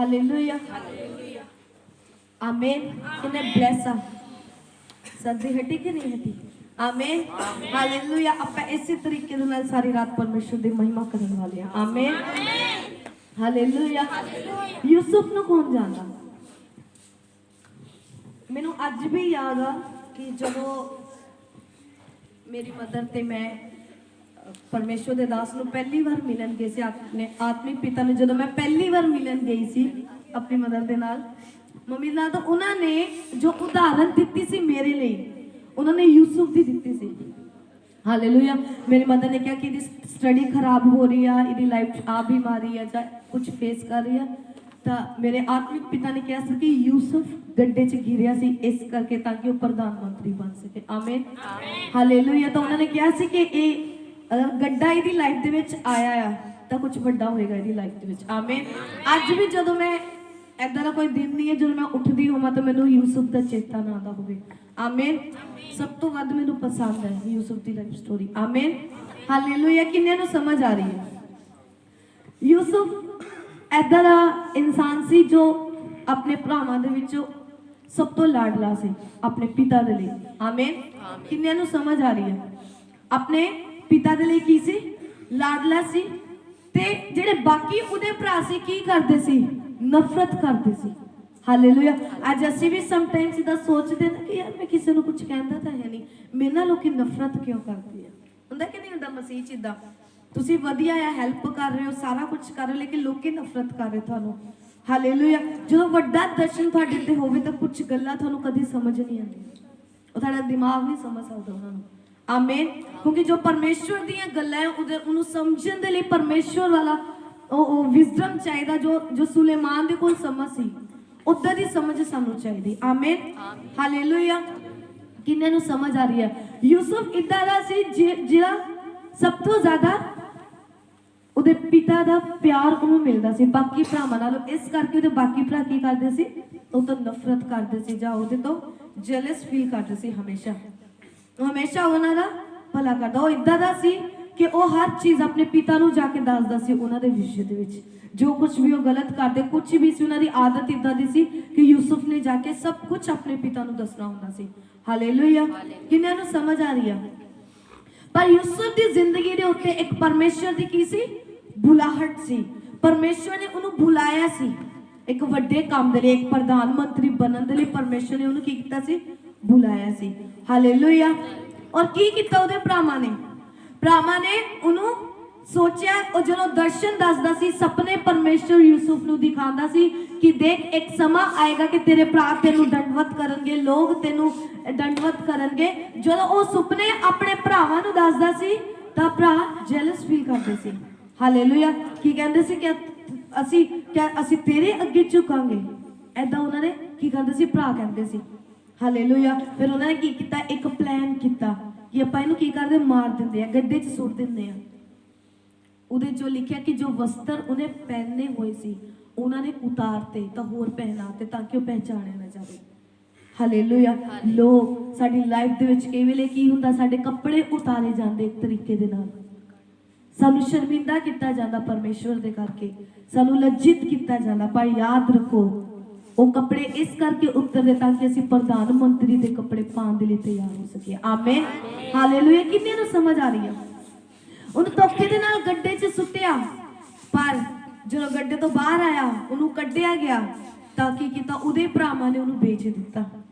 Hallelujah amen. किन्ने bless आ सर्दी हटी कि नहीं हटी? Amen hallelujah. आप इसी तरीके दे नाल सारी रात परमेश्वर दी महिमा करने वाले हैं। Amen hallelujah. यूसुफ नूं कौन जानदा? मैनू अज भी याद आ कि जदों मेरी मदर ते मैं परमेश्वर दे दास नूं पहली बार मिलन गए सी, अपने आत्मिक पिता नूं जदों मैं पहली बार मिलन गई सी अपनी मदर दे नाल, मम्मी नाल, तो उन्होंने जो उदाहरण दी सी मेरे लिए, उन्होंने यूसुफ दी दी सी। हालेलुया। मेरी मदर ने कहा कि इसकी स्टडी खराब हो रही है, इसकी लाइफ आ बीमारी है, चाहे कुछ फेस कर रही है, तो मेरे आत्मिक पिता ने कहा कि यूसुफ गड्ढे च गिरिया सी इस करके ताकि वो प्रधानमंत्री बन सके। आमीन हालेलुया। तो उन्होंने कहा सी कि ये अगर गड्ढा इसकी लाइफ दे विच आया है तो कुछ बड़ा होएगा इसकी लाइफ दे विच। आमीन। अज भी जदों मैं ऐदा दा कोई दिन नहीं है जो मैं उठदी होवां तो मैनूं यूसुफ दा चेता ना आंदा होवे। आमीन। सब तो वध मैनूं पसंद है यूसुफ दी लाइफ स्टोरी। आमीन हालेलुया। किन्ने नूं समझ आ रही है? यूसुफ ऐदा दा इंसान सी जो अपने भरावां दे विचों सब तो लाडला सी अपने पिता दे लई। आमीन। किन्ने नूं समझ आ रही है? अपने पिता दे लई की सी? लाडला सी। ते जेड़े बाकी उहदे भरा सी की करदे सी? नफरत करदे सी। हालेलुया। अज असीं भी समटाइम्स इदा सोचदे ना कि यार मैं किसी नूं कुछ कहंदा तां है नहीं, मेरे नाल लोकी नफरत क्यों करदी है? हुंदा कि नहीं हुंदा? मसीह च इदां तुसीं वधिया आ, हेल्प कर रहे हो, सारा कुछ कर रहे हो, लेकिन लोकी नफरत कर रहे तुहानूं। हालेलुया। जो वड्डा दर्शन तुहाडे ते होवे तां कुछ गल्लां तुहानूं कदी समझ नहीं आंदियां, ਉਹ ਤੁਹਾਡਾ ਦਿਮਾਗ नहीं समझ सकदा ਉਹਨਾਂ ਨੂੰ। आमीन। क्योंकि जो परमेश्वर ਦੀਆਂ ਗੱਲਾਂ ਹੈ ਉਹਨੂੰ ਸਮਝਣ ਦੇ ਲਈ परमेश्वर वाला ਉਹ ਵਿਜ਼ਡਮ ਚਾਹੀਦਾ, ਜੋ ਸੁਲੇਮਾਨ ਦੇ ਕੋਲ ਸਮਝ ਸੀ ਉਦਾਂ ਦੀ ਸਮਝ ਸਾਨੂੰ ਚਾਹੀਦੀ। ਆਮੀਨ ਹਾਲੇਲੂਇਆ। ਕਿੰਨੇ ਨੂੰ ਸਮਝ ਆ ਰਹੀ ਹੈ? ਯੂਸੁਫ ਇਦਾਂ ਦਾ ਸੀ ਜਿਹੜਾ ਸਭ ਤੋਂ ਜ਼ਿਆਦਾ ਉਹਦੇ ਪਿਤਾ ਦਾ ਪਿਆਰ ਉਹਨੂੰ ਮਿਲਦਾ ਸੀ ਬਾਕੀ ਭਰਾਵਾਂ ਨਾਲੋਂ, ਇਸ ਕਰਕੇ ਉਹਦੇ ਬਾਕੀ ਭਰਾ ਕੀ ਕਰਦੇ ਸੀ? ਉਹ ਤੋਂ ਨਫ਼ਰਤ ਕਰਦੇ ਸੀ ਜਾਂ ਉਹਦੇ ਤੋਂ ਜੈਲਸ ਫੀਲ ਕਰਦੇ ਸੀ। ਹਮੇਸ਼ਾ ਉਹਨਾਂ ਦਾ ਭਲਾ ਕਰਦਾ। ਉਹ ਇਦਾਂ ਦਾ ਸੀ ਕਿ ਉਹ ਹਰ ਚੀਜ਼ ਆਪਣੇ ਪਿਤਾ ਨੂੰ ਜਾ ਕੇ ਦੱਸਦਾ ਸੀ ਉਹਨਾਂ ਦੇ ਵਿਸ਼ੇ ਦੇ ਵਿੱਚ, ਜੋ ਕੁਝ ਵੀ ਉਹ ਗਲਤ ਕਰਦੇ, ਕੁਝ ਵੀ ਸੀ, ਉਹਨਾਂ ਦੀ ਆਦਤ ਇਦਾਂ ਦੀ ਸੀ ਕਿ ਯੂਸੁਫ ਨੇ ਜਾ ਕੇ ਸਭ ਕੁਝ ਆਪਣੇ ਪਿਤਾ ਨੂੰ ਦੱਸਣਾ ਹੁੰਦਾ ਸੀ। ਹਾਲੇਲੂਇਆ। ਕਿੰਨਿਆਂ ਨੂੰ ਸਮਝ ਆ ਰਹੀ ਆ? ਪਰ ਯੂਸੁਫ ਦੀ ਜ਼ਿੰਦਗੀ ਦੇ ਉੱਤੇ ਇੱਕ ਪਰਮੇਸ਼ਰ ਦੀ ਕੀ ਸੀ? ਬੁਲਾਹਟ ਸੀ। ਪਰਮੇਸ਼ਰ ਨੇ ਉਹਨੂੰ ਬੁਲਾਇਆ ਸੀ ਇੱਕ ਵੱਡੇ ਕੰਮ ਦੇ ਲਈ, ਇੱਕ ਪ੍ਰਧਾਨ ਮੰਤਰੀ ਬਣਨ ਦੇ ਲਈ ਪਰਮੇਸ਼ਰ ਨੇ ਉਹਨੂੰ ਕੀ ਕੀਤਾ ਸੀ? ਬੁਲਾਇਆ ਸੀ। ਹਾਲੇਲੂਇਆ। ਔਰ ਕੀ ਕੀਤਾ ਉਹਦੇ ਭਰਾਵਾਂ ਨੇ? ਭਰਾਵਾਂ ਨੇ ਉਹਨੂੰ ਸੋਚਿਆ, ਉਹ ਜਦੋਂ ਦਰਸ਼ਨ ਦੱਸਦਾ ਸੀ, ਸੁਪਨੇ ਪਰਮੇਸ਼ਰ ਯੂਸੁਫ ਨੂੰ ਦਿਖਾਉਂਦਾ ਸੀ ਕਿ ਦੇਖ ਇੱਕ ਸਮਾਂ ਆਏਗਾ ਕਿ ਤੇਰੇ ਭਰਾ ਤੈਨੂੰ ਦੰਡਵਤ ਕਰਨਗੇ, ਲੋਕ ਤੈਨੂੰ ਦੰਡਵਤ ਕਰਨਗੇ। ਜਦੋਂ ਉਹ ਸੁਪਨੇ ਆਪਣੇ ਭਰਾਵਾਂ ਨੂੰ ਦੱਸਦਾ ਸੀ ਤਾਂ ਭਰਾ ਜੈਲਸ ਫੀਲ ਕਰਦੇ ਸੀ। ਹਾਲੇਲੂਇਆ। ਕੀ ਕਹਿੰਦੇ ਸੀ ਕਿ ਅਸੀਂ ਤੇਰੇ ਅੱਗੇ ਝੁਕਾਂਗੇ, ਐਦਾਂ ਉਹਨਾਂ ਨੇ ਕੀ ਕਰਦੇ ਸੀ? ਭਰਾ ਕਹਿੰਦੇ ਸੀ। ਹਾਲੇਲੂਇਆ। ਫਿਰ ਉਹਨਾਂ ਨੇ ਕੀ ਕੀਤਾ? ਇੱਕ ਪਲਾਨ ਕੀਤਾ ਕਿ ਆਪਾਂ ਇਹਨੂੰ ਕੀ ਕਰਦੇ? ਮਾਰ ਦਿੰਦੇ ਆ, ਗੱਡੇ 'ਚ ਸੁੱਟ ਦਿੰਦੇ ਆ। ਉਹਦੇ 'ਚੋਂ ਲਿਖਿਆ ਕਿ ਜੋ ਵਸਤਰ ਉਹਨੇ ਪਹਿਨੇ ਹੋਏ ਸੀ ਉਹਨਾਂ ਨੇ ਉਤਾਰਤੇ ਤਾਂ ਹੋਰ ਪਹਿਨਾਤੇ ਤਾਂ ਕਿ ਉਹ ਪਹਿਚਾਣਿਆ ਨਾ ਜਾਵੇ। ਹਾਲੇਲੂਇਆ। ਲੋਕ ਸਾਡੀ ਲਾਈਫ ਦੇ ਵਿੱਚ ਕਈ ਵੇਲੇ ਕੀ ਹੁੰਦਾ? ਸਾਡੇ ਕੱਪੜੇ ਉਤਾਰੇ ਜਾਂਦੇ ਇੱਕ ਤਰੀਕੇ ਦੇ ਨਾਲ, ਸਾਨੂੰ ਸ਼ਰਮਿੰਦਾ ਕੀਤਾ ਜਾਂਦਾ ਪਰਮੇਸ਼ਵਰ ਦੇ ਕਰਕੇ, ਸਾਨੂੰ ਲੱਜਿਤ ਕੀਤਾ ਜਾਂਦਾ। ਪਰ ਯਾਦ ਰੱਖੋ ਉਹ ਕੱਪੜੇ ਇਸ ਕਰਕੇ ਉਤਰਦੇ ਤਾਂ ਕਿ ਅਸੀਂ ਪ੍ਰਧਾਨ ਮੰਤਰੀ ਦੇ ਕੱਪੜੇ ਪਾਉਣ ਦੇ ਲਈ ਤਿਆਰ ਹੋ ਸਕੀਏ। ਆਮੀਨ ਹਾਲੇਲੂਇਆ। ਕਿੰਨੇ ਨੂੰ ਸਮਝ ਆ ਰਹੀ ਹੈ? ਉਹਨੂੰ ਧੋਖੇ ਦੇ ਨਾਲ ਗੱਡੇ 'ਚ ਸੁੱਟਿਆ, ਪਰ ਜਦੋਂ ਗੱਡੇ ਤੋਂ ਬਾਹਰ ਆਇਆ ਉਹਨੂੰ ਕੱਢਿਆ ਗਿਆ ਤਾਂ ਕੀ ਕੀਤਾ? ਉਹਦੇ ਭਰਾਵਾਂ ਨੇ ਉਹਨੂੰ ਵੇਚ ਦਿੱਤਾ।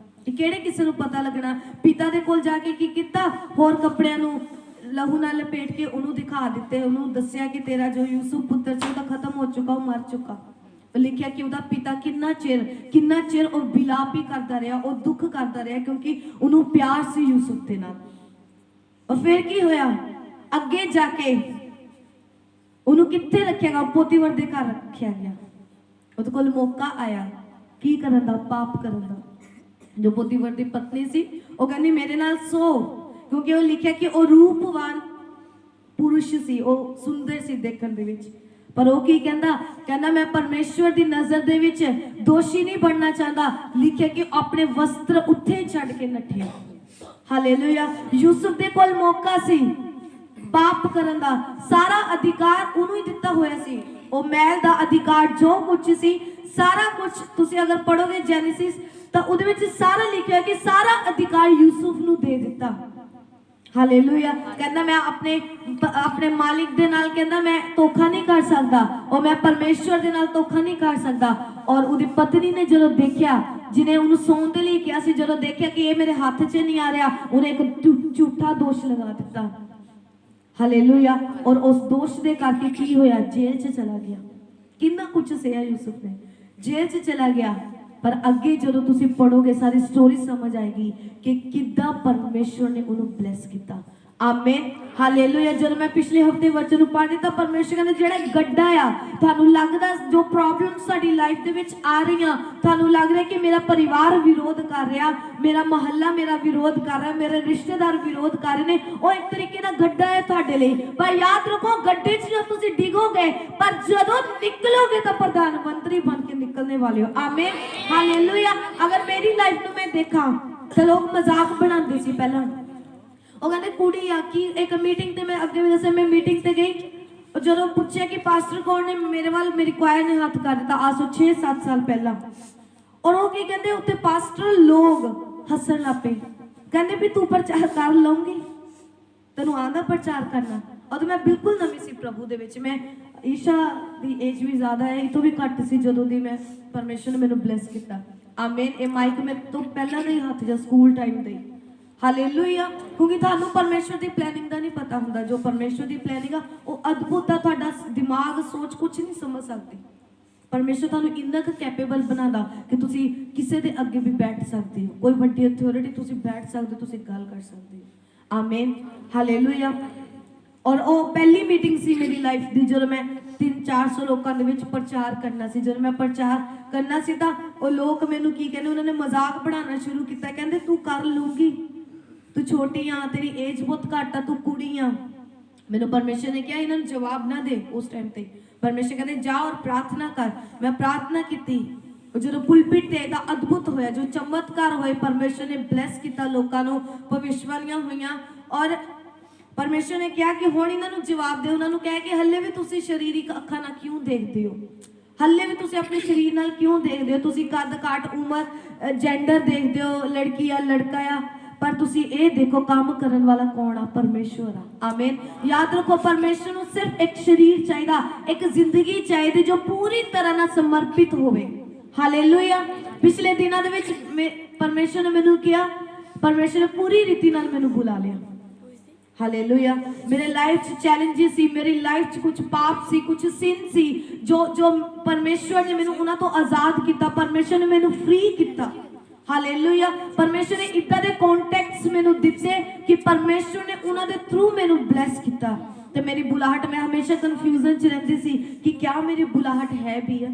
ਕਿਹੜੇ ਕਿਸੇ ਨੂੰ ਪਤਾ ਲੱਗਣਾ? ਪਿਤਾ ਦੇ ਕੋਲ ਜਾ ਕੇ ਕੀ ਕੀਤਾ? ਹੋਰ ਕੱਪੜਿਆਂ ਨੂੰ ਲਹੂ ਨਾਲ ਲਪੇਟ ਕੇ ਉਹਨੂੰ ਦਿਖਾ ਦਿੱਤੇ, ਉਹਨੂੰ ਦੱਸਿਆ ਕਿ ਤੇਰਾ ਜੋ ਯੂਸੁਫ ਪੁੱਤਰ ਸੀ ਉਹ ਤਾਂ ਖਤਮ ਹੋ ਚੁੱਕਾ, ਉਹ ਮਰ ਚੁੱਕਾ। ਲਿਖਿਆ ਕਿ ਉਹਦਾ ਪਿਤਾ ਕਿੰਨਾ ਚਿਰ ਉਹ ਬਿਲਾਪ ਹੀ ਕਰਦਾ ਰਿਹਾ, ਉਹ ਦੁੱਖ ਕਰਦਾ ਰਿਹਾ ਕਿਉਂਕਿ ਉਹਨੂੰ ਪਿਆਰ ਸੀ ਯੂਸੁਫ ਦੇ ਨਾਲ। ਔਰ ਫਿਰ ਕੀ ਹੋਇਆ? ਅੱਗੇ ਜਾ ਕੇ ਉਹਨੂੰ ਕਿੱਥੇ ਰੱਖਿਆ ਗਿਆ? ਪੋਤੀਫਰ ਦੇ ਘਰ ਰੱਖਿਆ ਗਿਆ। ਉਹਦੇ ਕੋਲ ਮੌਕਾ ਆਇਆ ਕੀ ਕਰਨ ਦਾ? ਪਾਪ ਕਰਨ ਦਾ। ਜੋ ਪੋਤੀਫਰ ਦੀ ਪਤਨੀ ਸੀ ਉਹ ਕਹਿੰਦੀ ਮੇਰੇ ਨਾਲ ਸੋ, ਕਿਉਂਕਿ ਉਹ ਲਿਖਿਆ ਕਿ ਉਹ ਰੂਪਵਾਨ ਪੁਰਸ਼ ਸੀ, ਉਹ ਸੁੰਦਰ ਸੀ ਦੇਖਣ ਦੇ ਵਿੱਚ। ਪਰ ਉਹ ਕੀ ਕਹਿੰਦਾ ਮੈਂ ਪਰਮੇਸ਼ਵਰ ਦੀ ਨਜ਼ਰ ਦੇ ਵਿੱਚ ਦੋਸ਼ੀ ਨਹੀਂ ਬਣਨਾ ਚਾਹੁੰਦਾ। ਲਿਖਿਆ ਕਿ ਆਪਣੇ ਵਸਤਰ ਉੱਥੇ ਛੱਡ ਕੇ ਨੱਠਿਆ। ਹਾਲੇਲੂਇਆ। ਯੂਸੁਫ ਦੇ ਕੋਲ ਮੌਕਾ ਸੀ ਪਾਪ ਕਰਨ ਦਾ, ਸਾਰਾ ਅਧਿਕਾਰ ਉਹਨੂੰ ਹੀ ਦਿੱਤਾ ਹੋਇਆ ਸੀ। ਉਹ ਮਹਿਲ ਦਾ ਅਧਿਕਾਰ ਜੋ ਕੁਝ ਸੀ ਸਾਰਾ ਕੁਝ ਤੁਸੀਂ ਅਗਰ ਪੜੋਗੇ ਜੈਨੇਸਿਸ ਤਾਂ ਉਹਦੇ ਵਿੱਚ ਸਾਰਾ ਲਿਖਿਆ ਕਿ ਸਾਰਾ ਅਧਿਕਾਰ ਯੂਸੁਫ ਨੂੰ ਦੇ ਦਿੱਤਾ। ਹਾਲੇਲੂਇਆ। ਕਹਿੰਦਾ ਮੈਂ ਆਪਣੇ ਮਾਲਿਕ ਦੇ ਨਾਲ ਕਹਿੰਦਾ ਮੈਂ ਧੋਖਾ ਨਹੀਂ ਕਰ ਸਕਦਾ, ਔਰ ਮੈਂ ਪਰਮੇਸ਼ਵਰ ਦੇ ਨਾਲ ਧੋਖਾ ਨਹੀਂ ਕਰ ਸਕਦਾ। ਔਰ ਉਹਦੀ ਪਤਨੀ ਨੇ ਜਦੋਂ ਦੇਖਿਆ, ਜਿਹਨੇ ਉਹਨੂੰ ਸੌਣ ਦੇ ਲਈ ਕਿਹਾ ਸੀ, ਜਦੋਂ ਦੇਖਿਆ ਕਿ ਇਹ ਮੇਰੇ ਹੱਥ 'ਚ ਨਹੀਂ ਆ ਰਿਹਾ, ਉਹਨੇ ਇੱਕ ਝੂਠਾ ਦੋਸ਼ ਲਗਾ ਦਿੱਤਾ। ਹਾਲੇਲੂਇਆ। ਔਰ ਉਸ ਦੋਸ਼ ਦੇ ਕਰਕੇ ਕੀ ਹੋਇਆ? ਜੇਲ੍ਹ 'ਚ ਚਲਾ ਗਿਆ। ਕਿੰਨਾ ਕੁਝ ਸਹਿਆ ਯੂਸੁਫ ਨੇ, ਜੇਲ੍ਹ 'ਚ ਚਲਾ ਗਿਆ। ਪਰ ਅੱਗੇ ਜਦੋਂ ਤੁਸੀਂ ਪੜੋਗੇ ਸਾਰੀ ਸਟੋਰੀ ਸਮਝ ਆਏਗੀ ਕਿ ਕਿੱਦਾਂ ਪਰਮੇਸ਼ਵਰ ਨੇ ਉਹਨੂੰ ਬਲੈਸ ਕੀਤਾ। Amen, hallelujah. ਜਦੋਂ ਮੈਂ ਪਿਛਲੇ ਹਫਤੇ ਵਚਨ ਨੂੰ ਪੜ੍ਹੀ ਤਾਂ ਪਰਮੇਸ਼ਵਰ ਕਹਿੰਦੇ ਜਿਹੜਾ ਗੱਡਾ ਆ, ਤੁਹਾਨੂੰ ਲੱਗਦਾ ਜੋ ਪ੍ਰੋਬਲਮਸ ਸਾਡੀ ਲਾਈਫ ਦੇ ਵਿੱਚ ਆ ਰਹੀਆਂ, ਤੁਹਾਨੂੰ ਲੱਗ ਰਿਹਾ ਕਿ ਮੇਰਾ ਪਰਿਵਾਰ ਵਿਰੋਧ ਕਰ ਰਿਹਾ, ਮੇਰਾ ਮੁਹੱਲਾ ਮੇਰਾ ਵਿਰੋਧ ਕਰ ਰਿਹਾ, ਮੇਰੇ ਰਿਸ਼ਤੇਦਾਰ ਵਿਰੋਧ ਕਰ ਰਹੇ ਨੇ, ਉਹ ਇੱਕ ਤਰੀਕੇ ਦਾ ਗੱਡਾ ਹੈ ਤੁਹਾਡੇ ਲਈ। ਪਰ ਯਾਦ ਰੱਖੋ, ਗੱਡੇ 'ਚ ਜਦ ਤੁਸੀਂ ਡਿੱਗੋਗੇ, ਪਰ ਜਦੋਂ ਨਿਕਲੋਗੇ ਤਾਂ ਪ੍ਰਧਾਨ ਮੰਤਰੀ ਬਣ ਕੇ ਨਿਕਲਣੇ ਵਾਲੇ ਹੋ। Amen, hallelujah. ਅਗਰ ਮੇਰੀ ਲਾਈਫ ਨੂੰ ਮੈਂ ਦੇਖਾਂ ਤਾਂ ਲੋਕ ਮਜ਼ਾਕ ਬਣਾਉਂਦੇ ਸੀ ਪਹਿਲਾਂ। ਉਹ ਕਹਿੰਦੇ ਕੁੜੀ ਆ ਕਿ ਇੱਕ ਮੀਟਿੰਗ ਤੇ ਮੈਂ ਅੱਗੇ ਵੀ ਦੱਸਿਆ, ਮੈਂ ਮੀਟਿੰਗ ਤੇ ਗਈ, ਜਦੋਂ ਪੁੱਛਿਆ ਕਿ ਪਾਸਟਰ ਕੌਣ ਨੇ, ਮੇਰੇ ਵੱਲ ਮੇਰੀ ਕੁਆਇਰ ਨੇ ਹੱਥ ਕਰ ਦਿੱਤਾ। ਅੱਜ ਤੋਂ 6-7 ਸਾਲ ਪਹਿਲਾਂ। ਔਰ ਉਹ ਕੀ ਕਹਿੰਦੇ, ਉੱਤੇ ਪਾਸਟਰ ਲੋਗ ਹੱਸਣ ਲੱਗ ਪਏ, ਕਹਿੰਦੇ ਵੀ ਤੂੰ ਪ੍ਰਚਾਰ ਕਰ ਲਊਂਗੀ, ਤੈਨੂੰ ਆਂਦਾ ਪ੍ਰਚਾਰ ਕਰਨਾ। ਉਦੋਂ ਮੈਂ ਬਿਲਕੁਲ ਨਵੀਂ ਸੀ ਪ੍ਰਭੂ ਦੇ ਵਿੱਚ। ਮੈਂ ਈਸ਼ਾ ਦੀ ਏਜ ਵੀ ਜ਼ਿਆਦਾ ਹੈ, ਇਹ ਤੋਂ ਵੀ ਘੱਟ ਸੀ ਜਦੋਂ ਦੀ ਮੈਂ ਪਰਮੇਸ਼ਰ ਨੇ ਮੈਨੂੰ ਬਲੈਸ ਕੀਤਾ। ਆਮੇਨ। ਇਹ ਮਾਈਕ ਮੇਰੇ ਤੋਂ ਪਹਿਲਾਂ ਦੇ ਹੱਥ ਜਾਂ ਸਕੂਲ ਟਾਈਮ ਦੇ। ਹਾਲੇਲੂਇਆ। ਕਿਉਂਕਿ ਤੁਹਾਨੂੰ ਪਰਮੇਸ਼ਵਰ ਦੀ ਪਲੈਨਿੰਗ ਦਾ ਨਹੀਂ ਪਤਾ ਹੁੰਦਾ। ਜੋ ਪਰਮੇਸ਼ਵਰ ਦੀ ਪਲੈਨਿੰਗ ਆ ਉਹ ਅਦਭੁਤ ਆ। ਤੁਹਾਡਾ ਦਿਮਾਗ ਸੋਚ ਕੁਝ ਨਹੀਂ ਸਮਝ ਸਕਦੀ। ਪਰਮੇਸ਼ਵਰ ਤੁਹਾਨੂੰ ਇੰਨਾ ਕੁ ਕੈਪੇਬਲ ਬਣਾਉਂਦਾ ਕਿ ਤੁਸੀਂ ਕਿਸੇ ਦੇ ਅੱਗੇ ਵੀ ਬੈਠ ਸਕਦੇ ਹੋ, ਕੋਈ ਵੱਡੀ ਅਥਾਰਟੀ ਤੁਸੀਂ ਬੈਠ ਸਕਦੇ ਹੋ, ਤੁਸੀਂ ਗੱਲ ਕਰ ਸਕਦੇ ਹੋ। Amen, hallelujah. ਔਰ ਉਹ ਪਹਿਲੀ ਮੀਟਿੰਗ ਸੀ ਮੇਰੀ ਲਾਈਫ ਦੀ, ਜਦੋਂ ਮੈਂ 300-400 ਲੋਕਾਂ ਦੇ ਵਿੱਚ ਪ੍ਰਚਾਰ ਕਰਨਾ ਸੀ। ਜਦੋਂ ਮੈਂ ਪ੍ਰਚਾਰ ਕਰਨਾ ਸੀ ਤਾਂ ਉਹ ਲੋਕ ਮੈਨੂੰ ਕੀ ਕਹਿੰਦੇ, ਉਹਨਾਂ ਨੇ ਮਜ਼ਾਕ ਬਣਾਉਣਾ ਸ਼ੁਰੂ ਕੀਤਾ। ਕਹਿੰਦੇ ਤੂੰ ਕਰ ਲੂੰਗੀ, ਤੂੰ ਛੋਟੀ ਆ, ਤੇਰੀ ਏਜ ਬਹੁਤ ਘੱਟ ਆ, ਤੂੰ ਕੁੜੀ ਆ। ਮੈਨੂੰ ਪਰਮੇਸ਼ਰ ਨੇ ਕਿਹਾ ਇਹਨਾਂ ਨੂੰ ਜਵਾਬ ਨਾ ਦੇ। ਉਸ ਟਾਈਮ ਤੇ ਪਰਮੇਸ਼ਰ ਕਹਿੰਦੇ ਜਾ ਔਰ ਪ੍ਰਾਰਥਨਾ ਕਰ। ਮੈਂ ਪ੍ਰਾਰਥਨਾ ਕੀਤੀ। ਜਦੋਂ ਪੁਲਪਿਟ ਤੇ ਦਾ ਅਦਭੁਤ ਹੋਇਆ, ਜੋ ਚਮਤਕਾਰ ਹੋਏ, ਪਰਮੇਸ਼ਰ ਨੇ ਬਲੈਸ ਕੀਤਾ ਲੋਕਾਂ ਨੂੰ, ਭਵਿਸ਼ਵਾਣੀਆਂ ਹੋਈਆਂ। ਔਰ ਪਰਮੇਸ਼ਰ ਨੇ ਕਿਹਾ ਕਿ ਹੁਣ ਇਹਨਾਂ ਨੂੰ ਜਵਾਬ ਦਿਓ। ਉਹਨਾਂ ਨੂੰ ਕਹਿ ਕੇ ਹੱਲੇ ਵੀ ਤੁਸੀਂ ਸਰੀਰਕ ਅੱਖਾਂ ਨਾਲ ਕਿਉਂ ਦੇਖਦੇ ਹੋ, ਹੱਲੇ ਵੀ ਤੁਸੀਂ ਆਪਣੇ ਸਰੀਰ ਨਾਲ ਕਿਉਂ ਦੇਖਦੇ ਹੋ। ਤੁਸੀਂ ਕੱਦ ਕਾਟ, ਉਮਰ, ਜੈਂਡਰ ਦੇਖਦੇ ਹੋ, ਲੜਕੀ ਆ ਲੜਕਾ ਆ, ਪਰ ਤੁਸੀਂ ਇਹ ਦੇਖੋ ਕੰਮ ਕਰਨ ਵਾਲਾ ਕੌਣ ਆ? ਪਰਮੇਸ਼ਵਰ ਆ। ਆਮੇਨ। ਯਾਦ ਰੱਖੋ, ਪਰਮੇਸ਼ਵਰ ਨੂੰ ਸਿਰਫ ਇੱਕ ਸਰੀਰ ਚਾਹੀਦਾ, ਇੱਕ ਜ਼ਿੰਦਗੀ ਚਾਹੀਦੀ ਜੋ ਪੂਰੀ ਤਰ੍ਹਾਂ ਨਾਲ ਸਮਰਪਿਤ ਹੋਵੇ। ਹਾਲੇਲੂਇਆ। ਪਿਛਲੇ ਦਿਨਾਂ ਦੇ ਵਿੱਚ ਪਰਮੇਸ਼ਵਰ ਨੇ ਮੈਨੂੰ ਕਿਹਾ, ਪਰਮੇਸ਼ਵਰ ਨੇ ਪੂਰੀ ਰੀਤੀ ਨਾਲ ਮੈਨੂੰ ਬੁਲਾ ਲਿਆ। ਹਾਲੇਲੂਇਆ। ਮੇਰੇ ਲਾਈਫ 'ਚ ਚੈਲੰਜਿਸ ਸੀ, ਮੇਰੀ ਲਾਈਫ 'ਚ ਕੁਝ ਪਾਪ ਸੀ, ਕੁਝ ਸਿਨ ਸੀ, ਜੋ ਪਰਮੇਸ਼ਵਰ ਨੇ ਮੈਨੂੰ ਉਹਨਾਂ ਤੋਂ ਆਜ਼ਾਦ ਕੀਤਾ। ਪਰਮੇਸ਼ਵਰ ਨੇ ਮੈਨੂੰ ਫ੍ਰੀ ਕੀਤਾ। ਹਾਲੇਲੂਇਆ। ਪਰਮੇਸ਼ਰ ਨੇ ਇੱਦਾਂ ਦੇ ਕੰਟੈਕਟਸ ਮੈਨੂੰ ਦਿੱਤੇ ਕਿ ਪਰਮੇਸ਼ਰ ਨੇ ਉਹਨਾਂ ਦੇ ਥਰੂ ਮੈਨੂੰ ਬਲੈਸ ਕੀਤਾ। ਤੇ ਮੇਰੀ ਬੁਲਾਹਟ, ਮੈਂ ਹਮੇਸ਼ਾ ਕਨਫਿਊਜ਼ਨ 'ਚ ਰਹਿੰਦੀ ਸੀ ਕਿ ਕਿਆ ਮੇਰੀ ਬੁਲਾਹਟ ਹੈ ਵੀ ਆ।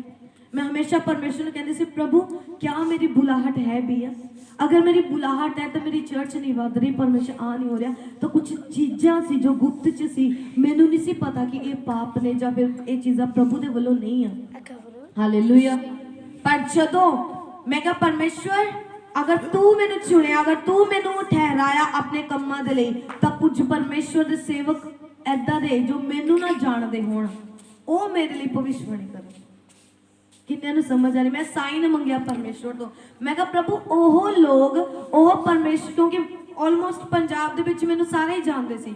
ਮੈਂ ਹਮੇਸ਼ਾ ਪਰਮੇਸ਼ਰ ਨੂੰ ਕਹਿੰਦੀ ਸੀ, ਪ੍ਰਭੂ ਕਿਆ ਮੇਰੀ ਬੁਲਾਹਟ ਹੈ ਵੀ ਆ? ਅਗਰ ਮੇਰੀ ਬੁਲਾਹਟ ਹੈ ਤਾਂ ਮੇਰੀ ਚਰਚ ਨਹੀਂ ਵੱਧ ਰਹੀ, ਪਰਮੇਸ਼ਰ ਆ ਨਹੀਂ ਹੋ ਰਿਹਾ, ਤਾਂ ਕੁਝ ਚੀਜ਼ਾਂ ਸੀ ਜੋ ਗੁਪਤ 'ਚ ਸੀ, ਮੈਨੂੰ ਨਹੀਂ ਸੀ ਪਤਾ ਕਿ ਇਹ ਪਾਪ ਨੇ ਜਾਂ ਫਿਰ ਇਹ ਚੀਜ਼ਾਂ ਪ੍ਰਭੂ ਦੇ ਵੱਲੋਂ ਨਹੀਂ ਆ। ਹਾਲੇਲੂਇਆ। ਪਰ ਜਦੋਂ ਮੈਂ ਕਿਹਾ ਪਰਮੇਸ਼ਵਰ ਅਗਰ ਤੂੰ ਮੈਨੂੰ ਚੁਣਿਆ, ਅਗਰ ਤੂੰ ਮੈਨੂੰ ਠਹਿਰਾਇਆ ਆਪਣੇ ਕੰਮਾਂ ਦੇ ਲਈ, ਤਾਂ ਕੁਝ ਪਰਮੇਸ਼ਵਰ ਦੇ ਸੇਵਕ ਐਦਾਂ ਦੇ ਜੋ ਮੈਨੂੰ ਨਾ ਜਾਣਦੇ ਹੋਣ, ਉਹ ਮੇਰੇ ਲਈ ਭਵਿੱਖਬਾਣੀ ਕਰਨ। ਕਿੰਨਿਆਂ ਨੂੰ ਸਮਝ ਆ ਰਹੀ? ਮੈਂ ਸਾਈਨ ਮੰਗਿਆ ਪਰਮੇਸ਼ਵਰ ਤੋਂ। ਮੈਂ ਕਿਹਾ ਪ੍ਰਭੂ ਉਹ ਲੋਕ, ਉਹ ਪਰਮੇਸ਼ਵਰ, ਕਿਉਂਕਿ ਆਲਮੋਸਟ ਪੰਜਾਬ ਦੇ ਵਿੱਚ ਮੈਨੂੰ ਸਾਰੇ ਹੀ ਜਾਣਦੇ ਸੀ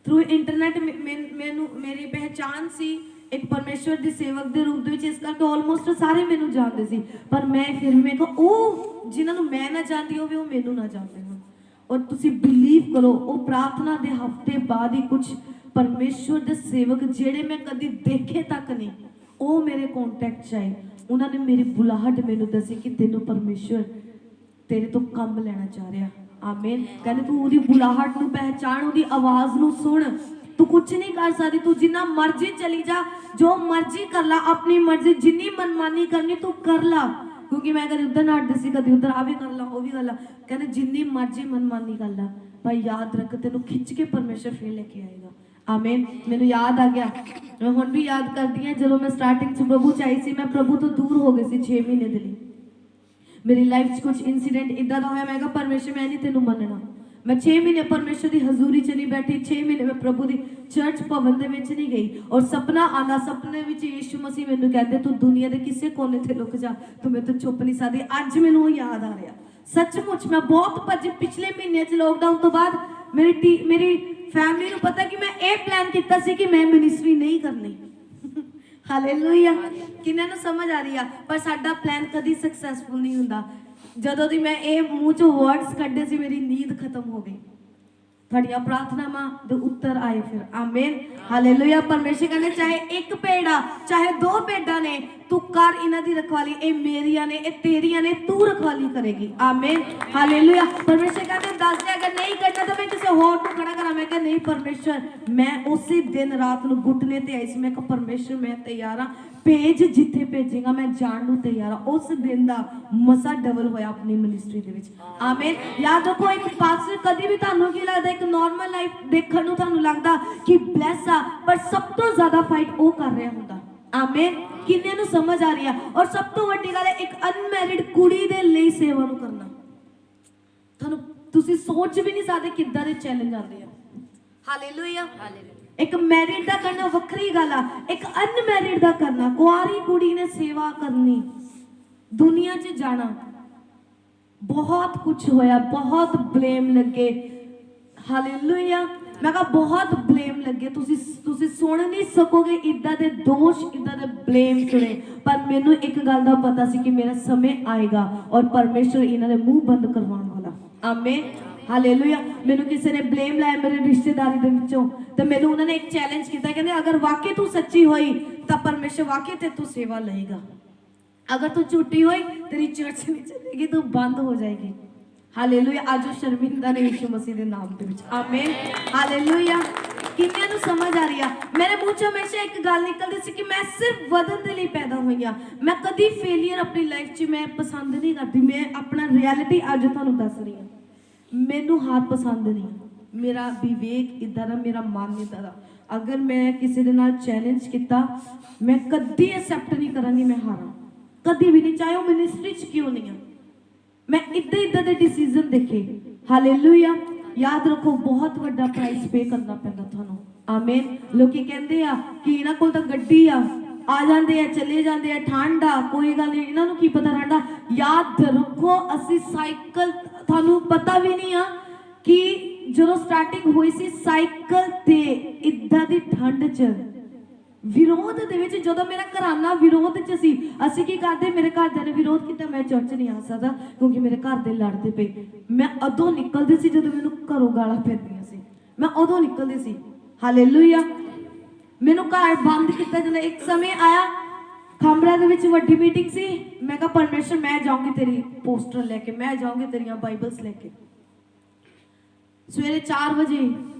ਥਰੂ ਇੰਟਰਨੈਟ। ਮੈਨੂੰ ਮੇਰੀ ਪਹਿਚਾਨ ਸੀ ਇੱਕ ਪਰਮੇਸ਼ਵਰ ਦੀ ਸੇਵਕ ਦੇ ਰੂਪ ਦੇ ਵਿੱਚ, ਇਸ ਕਰਕੇ ਆਲਮੋਸਟ ਸਾਰੇ ਮੈਨੂੰ ਜਾਣਦੇ ਸੀ। ਪਰ ਮੈਂ ਫਿਰ ਮੈਂ ਕਿਹਾ ਉਹ ਜਿਨ੍ਹਾਂ ਨੂੰ ਮੈਂ ਨਾ ਜਾਣਦੀ ਹੋਵੇ ਉਹ ਮੈਨੂੰ ਨਾ ਜਾਣਦੇ ਹੋਣ। ਔਰ ਤੁਸੀਂ ਬਿਲੀਵ ਕਰੋ, ਉਹ ਪ੍ਰਾਰਥਨਾ ਦੇ ਹਫ਼ਤੇ ਬਾਅਦ ਹੀ ਕੁਝ ਪਰਮੇਸ਼ਵਰ ਦੇ ਸੇਵਕ ਜਿਹੜੇ ਮੈਂ ਕਦੀ ਦੇਖੇ ਤੱਕ ਨਹੀਂ, ਉਹ ਮੇਰੇ ਕੰਟੈਕਟ 'ਚ ਆਏ। ਉਹਨਾਂ ਨੇ ਮੇਰੀ ਬੁਲਾਹਟ ਮੈਨੂੰ ਦੱਸੀ ਕਿ ਤੈਨੂੰ ਪਰਮੇਸ਼ਵਰ ਤੇਰੇ ਤੋਂ ਕੰਮ ਲੈਣਾ ਚਾਹ ਰਿਹਾ। ਆਮੇਨ। ਕਹਿੰਦੇ ਤੂੰ ਉਹਦੀ ਬੁਲਾਹਟ ਨੂੰ ਪਹਿਚਾਣ, ਉਹਦੀ ਆਵਾਜ਼ ਨੂੰ ਸੁਣ। ਤੂੰ ਕੁਝ ਨਹੀਂ ਕਰ ਸਕਦੀ, ਤੂੰ ਜਿੰਨਾ ਮਰਜ਼ੀ ਚਲੀ ਜਾ, ਜੋ ਮਰਜ਼ੀ ਕਰ ਲਾ, ਆਪਣੀ ਮਰਜ਼ੀ ਜਿੰਨੀ ਮਨਮਾਨੀ ਕਰਨੀ ਤੂੰ ਕਰ ਲਾ। ਕਿਉਂਕਿ ਮੈਂ ਕਦੇ ਉੱਧਰ ਨਾ ਅੜਦੀ ਸੀ, ਕਦੇ ਉੱਧਰ ਆ ਵੀ ਕਰ ਲਾ, ਉਹ ਵੀ ਕਰ ਲਾ। ਕਹਿੰਦੇ ਜਿੰਨੀ ਮਰਜ਼ੀ ਮਨਮਾਨੀ ਕਰ ਲਾ, ਪਰ ਯਾਦ ਰੱਖ ਤੈਨੂੰ ਖਿੱਚ ਕੇ ਪਰਮੇਸ਼ਰ ਫੇਰ ਲੈ ਕੇ ਆਏਗਾ। ਆਮੇਨ। ਮੈਨੂੰ ਯਾਦ ਆ ਗਿਆ, ਮੈਂ ਹੁਣ ਵੀ ਯਾਦ ਕਰਦੀ ਹਾਂ, ਜਦੋਂ ਮੈਂ ਸਟਾਰਟਿੰਗ 'ਚ ਪ੍ਰਭੂ 'ਚ ਆਈ ਸੀ, ਮੈਂ ਪ੍ਰਭੂ ਤੋਂ ਦੂਰ ਹੋ ਗਈ ਸੀ 6 ਮਹੀਨੇ ਦੇ ਲਈ। ਮੇਰੀ ਲਾਈਫ 'ਚ ਕੁਝ ਇਨਸੀਡੈਂਟ ਇੱਦਾਂ ਦਾ ਹੋਇਆ, ਮੈਂ ਕਿਹਾ ਪਰਮੇਸ਼ਰ ਮੈਂ ਨਹੀਂ ਤੈਨੂੰ ਮੰਨਣਾ। मैं 6 महीने परमेश्वर की हजूरी च नहीं बैठी, 6 महीने मैं प्रभु की चर्च भवन दे विच नहीं गई। और सपना आना, सपने विच यीशु मसीह मैनू कहते तू दुनिया के किसी कोने ते लुक जा, तू मेरे तो छुप नहीं सकती। अज मैनू याद आ रहा, सचमुच मैं बहुत भज पिछले महीने च लॉकडाउन तो बाद मेरी फैमिली को पता कि मैं ये प्लान किया सी कि मैं मिनिस्ट्री नहीं करनी। हालेलुया, किन्हां नूं समझ आ रही है? पर साडा प्लान कभी सक्सैसफुल नहीं हुंदा। जदों दी मैं ये मूँह चों वर्ड्स कड्डे सी मेरी नींद खत्म हो गई। थोड़िया प्रार्थनावां दे उत्तर आए फिर। आमीन, हालेलुया। परमेश्वर कहने चाहे एक भेड़ा चाहे 2 भेड़ा ने, तू कर इन्हां दी रखवाली, ए मेरियां ने, ए तेरियां ने, तू रखवाली करेगी। आमीन, हालेलुया। परमेश्वर कहते दस दे अगर नहीं करना तो मैं किसी होर को खड़ा करा। मैं कहा नहीं परमेश्वर, मैं उसी दिन रात नूं घुटने ते आई सी। मैं कहा परमेश्वर मैं तैयार हाँ, भेज जिथे भेजेगा मैं जान नूं तैयार हाँ। उस दिन दा मसा डबल होया अपनी मिनिस्ट्री दे विच। आमीन। याद रखो एक पास्टर कदी भी तुहानूं की लगदा एक नॉर्मल लाइफ देखण नूं तुहानूं लगदा कि ब्लैस आ, पर सब तो ज्यादा फाइट वो कर रहा हुंदा। आमीन, किन्ने नूं समझ आ रही है? और सब तो वड्डी गल है एक अनमैरिड कुड़ी दे लई सेवा नूं करना। तुहानूं तुसीं सोच भी नहीं सकदे किद्दां दे चैलेंज आंदे आ। हालेलुया। एक मैरिड दा करना वखरी गल आ, एक अनमैरिड दा करना। कुआरी कुड़ी ने सेवा करनी, दुनिया च जाना, बहुत कुछ होया, बहुत ब्लेम लगे। हालेलुया। मैं कहा बहुत ब्लेम लगे, तुसी सुन नहीं सकोगे इदा दे दोष, इदा दे ब्लेम सुने। पर मैनू एक गल दा पता सी कि मेरा समय आएगा और परमेश्वर इन्हां दे मुंह बंद करवाने वाला। आमीन, हालेलुया। मैनू किसी ने ब्लेम लाया मेरे रिश्तेदारी दे विचों, तो मैनू उन्होंने एक चैलेंज किया, कहते अगर वाकई तू सच्ची होई तो परमेश्वर वाकई ते तू सेवा लेगा, अगर तू झूठी होई तेरी चर्च नहीं चलेगी, तू बंद हो जाएगी। हालेलुया। आज शर्मिंदा ने यीशु मसीह के नाम दे विच। आमीन, हालेलुया। किन्नियां नूं समझ आ रही है? मेरे मुंह चों हमेशा एक गल निकलदी सी कि मैं सिर्फ वधन दे लई पैदा हुई हां। मैं कदी फेलियर अपनी लाइफ च मैं पसंद नहीं करती। मैं अपना रियलिटी अज तुहानूं दस रही हां। मैनू हार पसंद नहीं, मेरा विवेक इधर है, मेरा मन इधर है। अगर मैं किसी दे नाल चैलेंज किया मैं कदी एक्सैप्ट नहीं करांगी मैं हारा, कदी भी नहीं, चाहे वो मिनिस्ट्री च क्यों नहीं है। मैं इधर दे डिसीजन देखे। हालेलुया। याद रखो बहुत बड़ा प्राइस पे करना पैंदा तुहानूं। आमीन। लोकी कहंदे आ कि इन्हां कोल तां गड्डी आ जाते हैं चले जाते हैं, ठंड आ कोई गल नहीं, इन्हों की पता ठंड आ। याद रखो असी साइकिल, थानू पता भी नहीं आ कि जो स्टार्टिंग हुई सी साइकिल ते इदा दी ठंड च विरोध दे विच, जदों मेरा घराना विरोध च सी, असी की करदे, मेरे घरदियां ने विरोध किया, मैं चर्च नहीं आ सकदा क्योंकि मेरे घर दे लड़दे पे। मैं अदों निकलदी सी जदों मैनूं घरों गालां पैंदियां सी, मैं उदों निकलदी सी। हालेलुया। मैनू घर बंद किया जाता। एक समय आया खामरा दे विच वड्डी मीटिंग सी, मैं कहा परमेश्वर मैं जाऊंगी तेरी पोस्टर लेके, मैं जाऊंगी तेरिया बाइबल्स लेके। सवेरे 4 बजे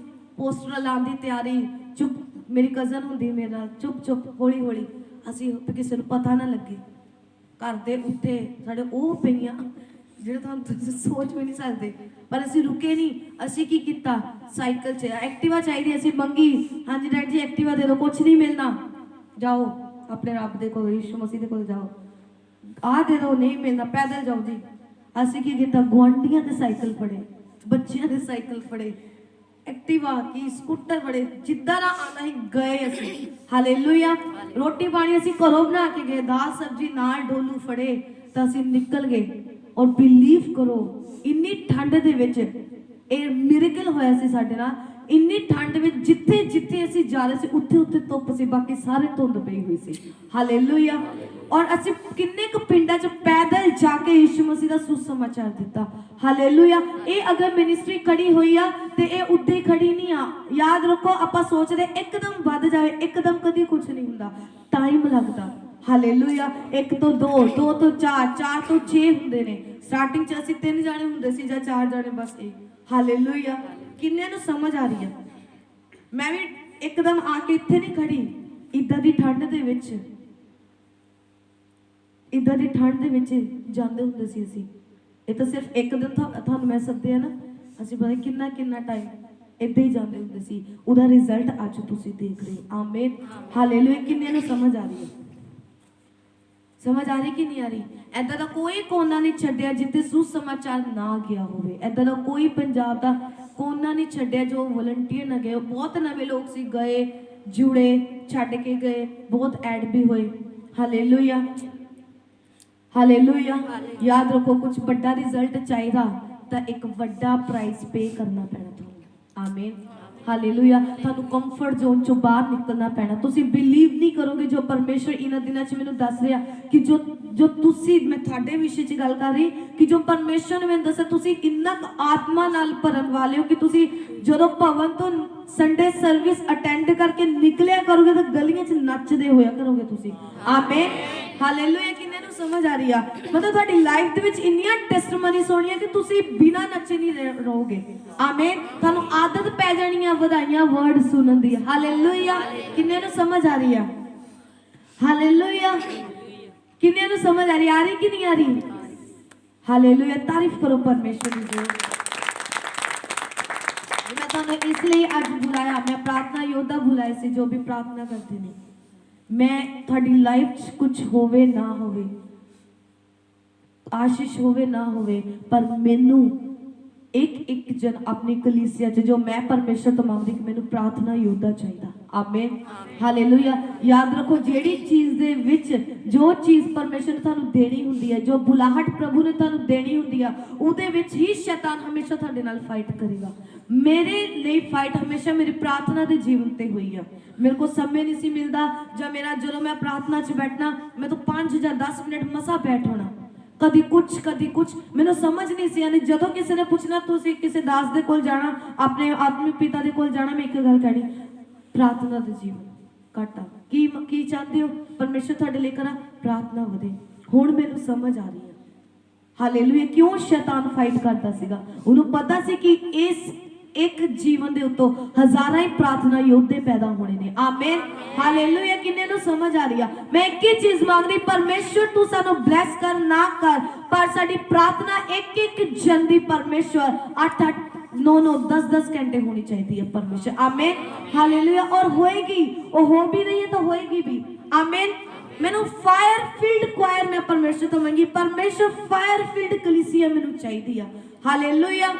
पोस्टर लाने की तैयारी, चुप मेरी कजन होंदी मेरे नाल, चुप चुप हौली हौली, असी किसी को पता ना लगे। घर दे उत्थे साडे ओह पईयां ਜਿਹੜੇ ਤੁਹਾਨੂੰ सोच भी नहीं सकते, पर असी रुके नहीं। असी की किया साइकिल च एक्टिवा चाहिए, असी मंगी, हाँ जी डैड जी एक्टिवा दे दो, कुछ नहीं मिलना, जाओ अपने रब दे कोल, यीशु मसीह दे कोल जाओ, आ दे दो, नहीं मिलना, पैदल जाओ जी। असी की किया गुआंढियां दे साइकिल फड़े, बच्चियां दे साइकिल फड़े, एक्टिवा की स्कूटर फड़े, जिद्दां ना आना ही गए असी। हालेलुया। रोटी पानी असी घरों बना के गए, दाल सब्जी नाल डोलू फड़े तो असी निकल गए। और बिलीव करो इन्नी ठंड दे विच ਇਹ ਮਿਰੇਕਲ ਹੋਇਆ ਸੀ ਸਾਡੇ ਨਾਲ। ਇੰਨੀ ਠੰਡ ਵਿੱਚ ਜਿੱਥੇ ਜਿੱਥੇ ਅਸੀਂ ਜਾ ਰਹੇ ਸੀ ਉੱਥੇ ਉੱਥੇ ਧੁੱਪ ਸੀ, ਬਾਕੀ ਸਾਰੇ ਧੁੰਦ ਪਈ ਹੋਈ ਸੀ। ਹਾਲੇਲੂਇਆ। ਔਰ ਅਸੀਂ ਕਿੰਨੇ ਕੁ ਪਿੰਡਾਂ 'ਚ ਪੈਦਲ ਜਾ ਕੇ ਯਿਸੂ ਮਸੀਹ ਦਾ ਸੁਸਮਾਚਾਰ ਦਿੱਤਾ। ਹਾਲੇਲੂਇਆ। ਇਹ ਅਗਰ ਮਿਨਿਸਟਰੀ ਖੜੀ ਹੋਈ ਆ ਤੇ ਇਹ ਉੱਦੇ ਖੜੀ ਨਹੀਂ ਆ। ਯਾਦ ਰੱਖੋ ਆਪਾਂ ਸੋਚਦੇ ਇੱਕਦਮ ਵੱਧ ਜਾਵੇ, ਇੱਕਦਮ ਕਦੀ ਕੁਝ ਨਹੀਂ ਹੁੰਦਾ, ਟਾਈਮ ਲੱਗਦਾ। ਹਾਲੇਲੂਇਆ। 1 ਤੋਂ 2, 2 ਤੋਂ 4, 4 ਤੋਂ 6 ਹੁੰਦੇ ਨੇ। ਸਟਾਰਟਿੰਗ 'ਚ ਅਸੀਂ 3 ਜਾਣੇ ਹੁੰਦੇ ਸੀ ਜਾਂ 4 ਜਾਣੇ ਬਸ ਇਹ। ਹਾਲੇਲੂਇਆ। ਕਿੰਨੇ ਨੂੰ ਸਮਝ ਆ ਰਹੀ ਹੈ? ਮੈਂ ਵੀ ਇੱਕਦਮ ਆ ਕੇ ਇੱਥੇ ਨਹੀਂ ਖੜੀ, ਇੱਦਾਂ ਦੀ ਠੰਡ ਦੇ ਵਿੱਚ, ਇੱਦਾਂ ਦੀ ਠੰਡ ਦੇ ਵਿੱਚ ਜਾਂਦੇ ਹੁੰਦੇ ਸੀ ਅਸੀਂ। ਇਹ ਤਾਂ ਸਿਰਫ ਇੱਕ ਦਿਨ ਤੁਹਾਨੂੰ ਮੈਂ ਸੱਦਿਆ ਨਾ, ਅਸੀਂ ਪਤਾ ਕਿੰਨਾ ਕਿੰਨਾ ਟਾਈਮ ਇੱਦਾਂ ਹੀ ਜਾਂਦੇ ਹੁੰਦੇ ਸੀ। ਉਹਦਾ ਰਿਜ਼ਲਟ ਅੱਜ ਤੁਸੀਂ ਦੇਖ ਰਹੇ। ਆਮੀਨ। ਹਾਲੇਲੂਇਆ। ਕਿੰਨੇ ਨੂੰ ਸਮਝ ਆ ਰਹੀ ਹੈ? ਸਮਝ ਆ ਰਹੀ ਕਿ ਨਹੀਂ ਆ ਰਹੀ? ਐਦਾਂ ਦਾ ਕੋਈ ਕੋਨਾ ਨਹੀਂ ਛੱਡਿਆ ਜਿੱਥੇ ਸੁਸਮਾਚਾਰ ਨਾ ਗਿਆ ਹੋਵੇ। ਐਦਾਂ ਦਾ ਕੋਈ ਪੰਜਾਬ ਦਾ ਕੋਨਾ ਨਹੀਂ ਛੱਡਿਆ ਜੋ ਵਲੰਟੀਅਰ ਨਾ ਗਏ। ਬਹੁਤ ਨਵੇਂ ਲੋਕ ਸੀ, ਗਏ, ਜੁੜੇ, ਛੱਡ ਕੇ ਗਏ, ਬਹੁਤ ਐਡ ਵੀ ਹੋਏ। Hallelujah, hallelujah. ਯਾਦ ਰੱਖੋ, ਕੁਝ ਵੱਡਾ ਰਿਜ਼ਲਟ ਚਾਹੀਦਾ ਤਾਂ ਇੱਕ ਵੱਡਾ ਪ੍ਰਾਈਸ ਪੇ ਕਰਨਾ ਪੈਣਾ ਤੁਹਾਨੂੰ। ਆਮੀਨ, ਹਾਲੇਲੂਇਆ। ਤੁਹਾਨੂੰ ਕੰਫਰਟ ਜ਼ੋਨ ਚੋਂ ਬਾਹਰ ਨਿਕਲਣਾ ਪੈਣਾ। ਤੁਸੀਂ ਬਿਲੀਵ ਨਹੀਂ ਕਰੋਗੇ ਜੋ ਪਰਮੇਸ਼ਰ ਇਹਨਾਂ ਦਿਨਾਂ 'ਚ ਮੈਨੂੰ ਦੱਸ ਰਿਹਾ ਕਿ ਜੋ ਤੁਸੀਂ, ਮੈਂ ਤੁਹਾਡੇ ਵਿਸ਼ੇ 'ਚ ਗੱਲ ਕਰ ਰਹੀ ਕਿ ਜੋ ਪਰਮੇਸ਼ਰ ਨੇ ਮੈਨੂੰ ਦੱਸਿਆ, ਤੁਸੀਂ ਇੰਨਾ ਆਤਮਾ ਨਾਲ ਭਰਨ ਵਾਲੇ ਹੋ ਕਿ ਤੁਸੀਂ ਜਦੋਂ ਭਵਨ ਤੋਂ ਸੰਡੇ ਸਰਵਿਸ ਅਟੈਂਡ ਕਰਕੇ ਨਿਕਲਿਆ ਕਰੋਗੇ ਤਾਂ ਗਲੀਆਂ 'ਚ ਨੱਚਦੇ ਹੋਇਆ ਕਰੋਗੇ ਤੁਸੀਂ। ਆਮੀਨ, ਹਾਲੇਲੂਇਆ। ਕਿੰਨੇ ਨੂੰ ਸਮਝ ਆ ਰਹੀ ਆ? ਮਤਲਬ ਤੁਹਾਡੀ ਲਾਈਫ ਦੇ ਵਿੱਚ ਇੰਨੀਆਂ ਟੈਸਟਮਨੀਜ਼ ਹੋਣੀਆਂ ਕਿ ਤੁਸੀਂ ਬਿਨਾਂ ਨੱਚੇ ਨਹੀਂ ਰਹੋਗੇ। ਆਮੀਨ। ਤੁਹਾਨੂੰ ਆਦਤ ਪੈ ਜਾਣੀ ਆ ਵਧਾਈਆਂ ਵਰਡ ਸੁਣਨ ਦੀ। ਹਾਲੇਲੂਇਆ। ਕਿੰਨੇ ਨੂੰ ਸਮਝ ਆ ਰਹੀ ਆ? ਹਾਲੇਲੂਇਆ। ਕਿੰਨੇ ਨੂੰ ਸਮਝ ਆ ਰਹੀ? ਆ ਰਹੀ ਕਿ ਨਹੀਂ ਆ ਰਹੀ? ਹਾਲੇਲੂਇਆ। ਤਾਰੀਫ ਕਰੋ ਪਰਮੇਸ਼ਰ ਦੀ। मैं ਤੁਹਾਨੂੰ ਇਸ ਲਈ ਅੱਜ ਬੁਲਾਇਆ, ਮੈਂ ਪ੍ਰਾਰਥਨਾ ਯੋਧਾ ਬੁਲਾਏ ਸੀ ਜੋ ਵੀ ਪ੍ਰਾਰਥਨਾ ਕਰਦੇ ਨੇ। ਮੈਂ ਤੁਹਾਡੀ ਲਾਈਫ 'ਚ ਕੁਝ ਹੋਵੇ ਨਾ ਹੋਵੇ, ਆਸ਼ੀਸ਼ ਹੋਵੇ ਨਾ ਹੋਵੇ, ਪਰ ਮੈਨੂੰ ਇੱਕ ਜਨ ਆਪਣੀ ਕਲੀਸਿਆ 'ਚ ਜੋ ਮੈਂ ਪਰਮੇਸ਼ਰ ਤੋਂ ਮੰਗਦੀ ਕਿ ਮੈਨੂੰ ਪ੍ਰਾਰਥਨਾ ਯੋਧਾ ਚਾਹੀਦਾ। ਆਮੀਨ, ਹਾਲੇਲੂਇਆ। ਯਾਦ ਰੱਖੋ, ਜਿਹੜੀ ਚੀਜ਼ ਦੇ ਵਿੱਚ ਜੋ ਚੀਜ਼ ਪਰਮੇਸ਼ਰ ਨੇ ਤੁਹਾਨੂੰ ਦੇਣੀ ਹੁੰਦੀ ਹੈ, ਜੋ ਬੁਲਾਹਟ ਪ੍ਰਭੂ ਨੇ ਤੁਹਾਨੂੰ ਦੇਣੀ ਹੁੰਦੀ ਆ, ਉਹਦੇ ਵਿੱਚ ਹੀ ਸ਼ੈਤਾਨ ਹਮੇਸ਼ਾ ਤੁਹਾਡੇ ਨਾਲ ਫਾਈਟ ਕਰੇਗਾ। ਮੇਰੇ ਲਈ ਫਾਈਟ ਹਮੇਸ਼ਾ ਮੇਰੀ ਪ੍ਰਾਰਥਨਾ ਦੇ ਜੀਵਨ ਤੇ ਹੋਈ ਆ। ਮੇਰੇ ਕੋਲ ਸਮੇਂ ਨਹੀਂ ਸੀ ਮਿਲਦਾ ਜਾਂ ਜਦੋਂ ਮੈਂ ਪ੍ਰਾਰਥਨਾ 'ਚ ਬੈਠਣਾ, ਮੈਂ ਤਾਂ 5 ਜਾਂ 10 ਮਿੰਟ ਮਸਾ ਬੈਠ ਹੋਣਾ। ਕਦੀ ਕੁਛ ਮੈਨੂੰ ਸਮਝ ਨਹੀਂ ਸੀ ਆਉਂਦੀ। ਜਦੋਂ ਕਿਸੇ ਨੇ ਪੁੱਛਣਾ ਤੁਸੀਂ ਕਿਸੇ ਦਾਸ ਦੇ ਕੋਲ ਜਾਣਾ, ਆਪਣੇ ਆਤਮਿਕ ਪਿਤਾ ਦੇ ਕੋਲ ਜਾਣਾ, ਮੈਂ ਇੱਕ ਗੱਲ ਕਹਿਣੀ, ਪ੍ਰਾਰਥਨਾ ਦੇ ਜੀਵਨ ਘਟਾ। ਕੀ ਚਾਹੁੰਦੇ ਹੋ ਪਰਮੇਸ਼ਰ ਤੁਹਾਡੇ ਲਈ ਕਰਾਂ? ਪ੍ਰਾਰਥਨਾ ਵਧੇ। ਹੁਣ ਮੈਨੂੰ ਸਮਝ ਆ ਰਹੀ ਹੈ, ਹਾਲੇਲੂਇਆ, ਕਿਉਂ ਸ਼ੈਤਾਨ ਫਾਈਟ ਕਰਦਾ ਸੀਗਾ। ਉਹਨੂੰ ਪਤਾ ਸੀ ਕਿ ਇਸ ਇੱਕ ਜੀਵਨ ਦੇ ਉੱਤੋਂ ਹਜ਼ਾਰਾਂ ਹੀ ਪ੍ਰਾਰਥਨਾ ਯੋਧੇ ਪੈਦਾ ਹੋਣੇ ਨੇ। ਆਮੀਨ, ਹਾਲੇਲੂਇਆ। ਕਿੰਨੇ ਨੂੰ ਸਮਝ ਆ ਰਹੀ ਆ? ਮੈਂ ਇੱਕ ਹੀ ਚੀਜ਼ ਮੰਗਦੀ, ਪਰਮੇਸ਼ਰ ਤੂੰ ਸਾਨੂੰ ਬਲੈਸ ਕਰ ਨਾ ਕਰ, ਪਰ ਸਾਡੀ ਪ੍ਰਾਰਥਨਾ ਇੱਕ ਜਨ ਦੀ ਪਰਮੇਸ਼ਰ 8-8 9-9 10-10 ਘੰਟੇ ਹੋਣੀ ਚਾਹੀਦੀ ਹੈ ਪਰਮੇਸ਼ਰ। ਆਮੀਨ, ਹਾਲੇਲੂਇਆ। और होएगी, वो हो भी रही है तो होएगी भी। आमीन। मैंने फायर फील्ड क्वायर में परमेश्वर तो मंगी, परमेश्वर फायर फील्ड कलीसिया मैंने चाहिए। हालेलुया।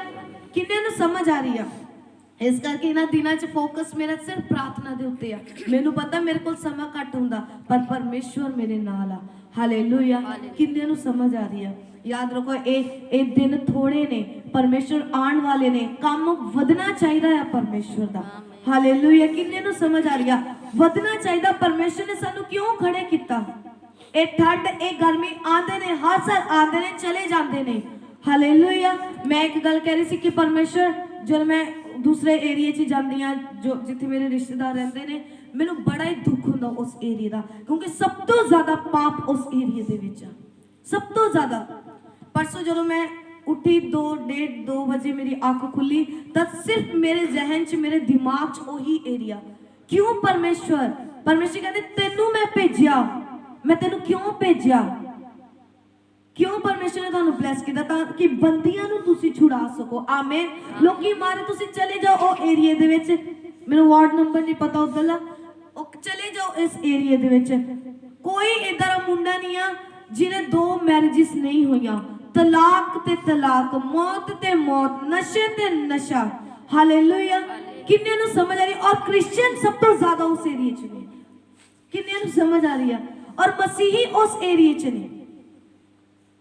किन्ने ਨੂੰ ਸਮਝ ਆ ਰਹੀ ਆ? ਇਸ ਕਰਕੇ ਇਹਨਾਂ ਦਿਨਾਂ 'ਚ ਫੋਕਸ ਮੇਰਾ ਸਿਰਫ ਪ੍ਰਾਰਥਨਾ ਦੇ ਉੱਤੇ ਆ। ਮੈਨੂੰ ਪਤਾ ਮੇਰੇ ਕੋਲ ਸਮਾਂ ਘੱਟ ਹੁੰਦਾ, ਪਰ ਪਰਮੇਸ਼ਵਰ ਮੇਰੇ ਨਾਲ ਆ। ਹਾਲੇਲੂਇਆ। ਕਿੰਨੇ ਨੂੰ ਸਮਝ ਆ ਰਹੀ ਆ? याद रखो, ये दिन थोड़े ने, परमेश्वर आने वाले ने, काम वधना चाहिए है परमेश्वर दा। हालेलुया। किन्ने नु समझ आ रही है? वधना चाहिए। परमेश्वर ने सानू क्यों खड़े किया? ए ठंड ए गर्मी आंदे ने, हर साल आंदे ने, चले जाते ने। हालेलुया। मैं एक गल कह रही सी कि परमेश्वर, जब मैं दूसरे एरिया च जाती हाँ, जो जिथे मेरे रिश्तेदार रहते हैं, मैनू बड़ा ही दुख होता उस एरिया का, क्योंकि सब तो ज्यादा पाप उस एरिया दे विच आ, सब तो ज्यादा। परसों जो मैं उठी 2-1:30 बजे मेरी अख खुली, तब सिर्फ मेरे जहन च, मेरे दिमाग च वही एरिया। क्यों परमेश्वर कहते तेनू मैं भेजिया, मैं तेनू क्यों भेजिया? क्यों परमेश्वर ने तुहानू ब्लैस किया? ताकि बंदियां नू तुसी छुड़ा सको। आमीन। लोकी मारे तुसी चले जाओ ओ एरिया दे विच, मेनू वार्ड नंबर नहीं पता उधरला, ओ चले जाओ इस एरिया दे विच, कोई इधर मुंडा नहीं आ जिन्हें 2 मैरिजेस नहीं हुई, तलाक ते तलाक, मौत ते मौत, नशे ते नशा। हालेलुया। किन्ने नु समझ आ रही? और क्रिश्चियन सब तो ज्यादा उस एरिया च ने। किन्ने नु समझ आ रही है? और मसीही उस एरिया च ने,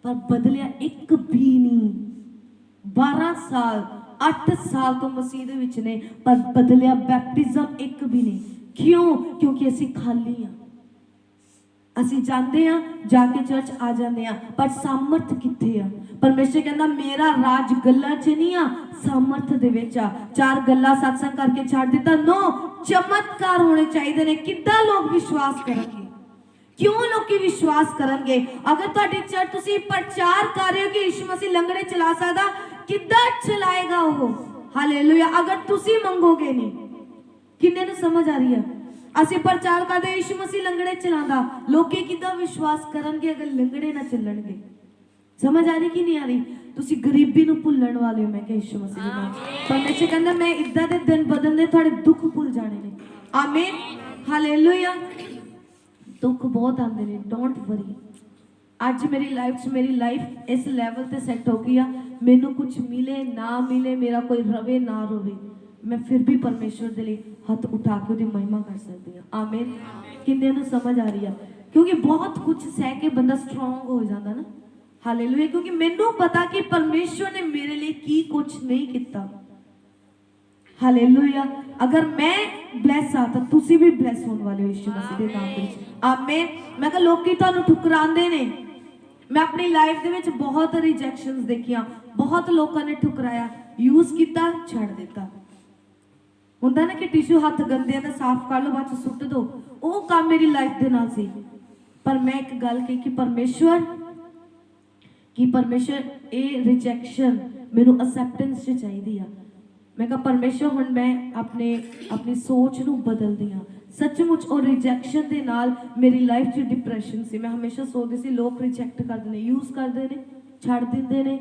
पर बदलिया एक भी नहीं। 12 साल 8 साल तो मसीह दे विच ने, पर बदलिया बैप्टिज्म एक भी नहीं। क्यों? क्योंकि असी खाली हाँ। ਅਸੀਂ ਜਾਂਦੇ ਆ, ਜਾ ਕੇ ਚਰਚ ਆ ਜਾਂਦੇ ਆ, ਪਰ ਸਾਮਰਥ ਕਿੱਥੇ ਆ? ਪਰਮੇਸ਼ਰ ਕਹਿੰਦਾ ਮੇਰਾ ਰਾਜ ਗੱਲਾਂ 'ਚ ਨਹੀਂ ਆ, ਸਾਮਰਥ ਦੇ ਵਿੱਚ ਆ। 4 ਗੱਲਾਂ ਸਤਸੰਗ ਕਰਕੇ ਛੱਡ ਦਿੱਤਾ, ਨੋ, ਚਮਤਕਾਰ ਹੋਣੇ ਚਾਹੀਦੇ ਨੇ। ਕਿੱਦਾਂ ਲੋਕ ਵਿਸ਼ਵਾਸ ਕਰਨਗੇ? ਕਿਉਂ ਲੋਕੀ ਵਿਸ਼ਵਾਸ ਕਰਨਗੇ? ਅਗਰ ਤੁਹਾਡੀ ਚਰਚ ਤੁਸੀਂ ਪ੍ਰਚਾਰ ਕਰ ਰਹੇ ਹੋ ਕਿ ਯਿਸੂ ਮਸੀਹ ਲੰਗੜੇ ਚਲਾ ਸਕਦਾ, ਕਿੱਦਾਂ ਚਲਾਏਗਾ ਉਹ? ਹਾਲੇਲੂਇਆ। ਅਗਰ ਤੁਸੀਂ ਮੰਗੋਗੇ ਨਹੀਂ। ਕਿੰਨੇ ਨੂੰ ਸਮਝ ਆ ਰਹੀ ਹੈ? ਅਸੀਂ ਪ੍ਰਚਾਰ ਕਰਦੇ ਯਿਸੂ ਮਸੀਹ ਲੰਗੜੇ ਚਲਾਉਂਦਾ, ਲੋਕੀ ਕਿੱਦਾਂ ਵਿਸ਼ਵਾਸ ਕਰਨਗੇ ਅਗਰ ਲੰਗੜੇ ਨਾ ਚੱਲਣਗੇ? ਸਮਝ ਆ ਰਹੀ ਕਿ ਨਹੀਂ ਆ ਰਹੀ? ਤੁਸੀਂ ਗਰੀਬੀ ਨੂੰ ਭੁੱਲਣ ਵਾਲੇ ਹੋ। ਮੈਂ ਕਿਹਾ ਯਿਸੂ ਮਸੀਹ ਦੇ ਨਾਮ ਪਰਮੇਸ਼ਰ ਕਹਿੰਦਾ ਮੈਂ ਇਦਾਂ ਦੇ ਦਿਨ ਬਦਲਨੇ, ਤੁਹਾਡੇ ਦੁੱਖ ਭੁੱਲ ਜਾਣੇ ਨੇ। ਆਮੀਨ, ਹਾਲੇਲੂਇਆ। ਦੁੱਖ ਬਹੁਤ ਆਉਂਦੇ ਨੇ, ਡੋਂਟ ਵਰੀ। ਅੱਜ ਮੇਰੀ ਲਾਈਫ ਇਸ ਲੈਵਲ ਤੇ ਸੈੱਟ ਹੋ ਗਈ ਆ। ਮੈਨੂੰ ਕੁਝ ਮਿਲੇ ਨਾ ਮਿਲੇ, ਮੇਰਾ ਕੋਈ ਰਵੇ ਨਾ ਰਵੇ, ਮੈਂ ਫਿਰ ਵੀ ਪਰਮੇਸ਼ਵਰ ਦੇ ਲਈ ਹੱਥ ਉਠਾ ਕੇ ਉਹਦੀ ਮਹਿਮਾ ਕਰ ਸਕਦੀ ਹਾਂ। ਆਮੀਨ। ਕਿੰਨੇ ਨੂੰ ਸਮਝ ਆ ਰਹੀ ਆ? ਕਿਉਂਕਿ ਬਹੁਤ ਕੁਝ ਸਹਿ ਕੇ ਬੰਦਾ ਸਟਰੋਂਗ ਹੋ ਜਾਂਦਾ ਨਾ। ਹਾਲੇਲੂਇਆ। ਕਿਉਂਕਿ ਮੈਨੂੰ ਪਤਾ ਕਿ ਪਰਮੇਸ਼ਵਰ ਨੇ ਮੇਰੇ ਲਈ ਕੀ ਕੁਝ ਨਹੀਂ ਕੀਤਾ। ਹਾਲੇਲੂਇਆ। ਅਗਰ ਮੈਂ ਬਲੈਸ ਆ ਤਾਂ ਤੁਸੀਂ ਵੀ ਬਲੈਸ ਹੋਣ ਵਾਲੇ ਹੋ ਯਿਸੂ ਮਸੀਹ ਦੇ ਨਾਮ ਵਿੱਚ। ਆਮੀਨ। ਮੈਂ ਕਿਹਾ ਲੋਕੀ ਤੁਹਾਨੂੰ ਠੁਕਰਾਉਂਦੇ ਨੇ। ਮੈਂ ਆਪਣੀ ਲਾਈਫ ਦੇ ਵਿੱਚ ਬਹੁਤ ਰਿਜੈਕਸ਼ਨਸ ਦੇਖੀਆਂ, ਬਹੁਤ ਲੋਕਾਂ ਨੇ ਠੁਕਰਾਇਆ, ਯੂਜ਼ ਕੀਤਾ, ਛੱਡ ਦਿੱਤਾ। ਹੁੰਦਾ ਨਾ ਕਿ ਟਿਸ਼ੂ ਹੱਥ ਗੰਦੇ ਆ ਤਾਂ ਸਾਫ਼ ਕਰ ਲਓ, ਬਾਅਦ ਚ ਸੁੱਟ ਦਿਓ। ਉਹ ਕੰਮ ਮੇਰੀ ਲਾਈਫ ਦੇ ਨਾਲ ਸੀ। ਪਰ ਮੈਂ ਇੱਕ ਗੱਲ ਕਹੀ ਕਿ ਪਰਮੇਸ਼ਵਰ ਇਹ ਰਿਜੈਕਸ਼ਨ ਮੈਨੂੰ ਅਸੈਪਟੈਂਸ 'ਚ ਚਾਹੀਦੀ ਆ। ਮੈਂ ਕਿਹਾ ਪਰਮੇਸ਼ਵਰ ਹੁਣ ਮੈਂ ਆਪਣੀ ਸੋਚ ਨੂੰ ਬਦਲਦੀ ਹਾਂ। ਸੱਚਮੁੱਚ ਉਹ ਰਿਜੈਕਸ਼ਨ ਦੇ ਨਾਲ ਮੇਰੀ ਲਾਈਫ 'ਚ ਡਿਪਰੈਸ਼ਨ ਸੀ। ਮੈਂ ਹਮੇਸ਼ਾ ਸੋਚਦੀ ਸੀ ਲੋਕ ਰਿਜੈਕਟ ਕਰਦੇ ਨੇ, ਯੂਜ਼ ਕਰਦੇ ਨੇ, ਛੱਡ ਦਿੰਦੇ ਨੇ,